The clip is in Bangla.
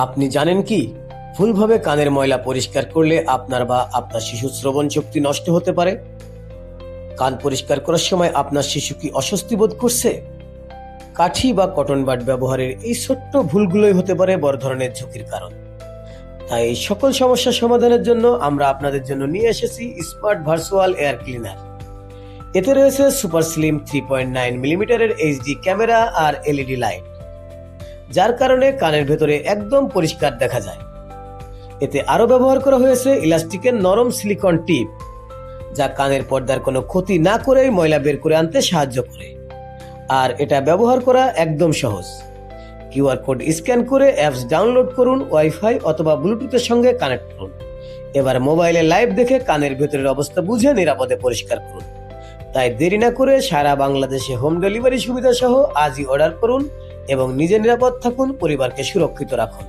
আপনি জানেন কি, ভুলভাবে কানের ময়লা পরিষ্কার করলে আপনার বা আপনার শিশুর শ্রবণ শক্তি নষ্ট হতে পারে। কান পরিষ্কার করার সময় আপনার শিশু কি অস্বস্তি বোধ করছে? কাঠি বা কটন বাড ব্যবহারের এই ছোট্ট ভুলগুলোই হতে পারে বড় ধরনের ঝুঁকির কারণ। তাই এই সকল সমস্যা সমাধানের জন্য আমরা আপনাদের জন্য নিয়ে এসেছি স্মার্ট ভার্চুয়াল এয়ার ক্লিনার। এতে রয়েছে সুপার স্লিম 3.9 মিলিমিটারের এইচডি ক্যামেরা আর এলইডি লাইট, যার কারণে কানের ভেতরে একদম পরিষ্কার দেখা যায়। এতে আরো ব্যবহার করা হয়েছে ইলাস্টিকের নরম সিলিকন টিপ, যা কানের পর্দার কোনো ক্ষতি না করেই ময়লা বের করে আনতে সাহায্য করে। আর এটা ব্যবহার করা একদম সহজ। কিউআর কোড স্ক্যান করে অ্যাপস ডাউনলোড করুন, ওয়াইফাই অথবা ব্লুটুথের সঙ্গে কানেক্ট করুন। এবার মোবাইলে লাইভ দেখে কানের ভেতরের অবস্থা বুঝে নিরাপদে পরিষ্কার করুন। তাই দেরি না করে সারা বাংলাদেশে হোম ডেলিভারি সুবিধা সহ আজই অর্ডার করুন এবং নিজে নিরাপদ থাকুন, পরিবারকে সুরক্ষিত রাখুন।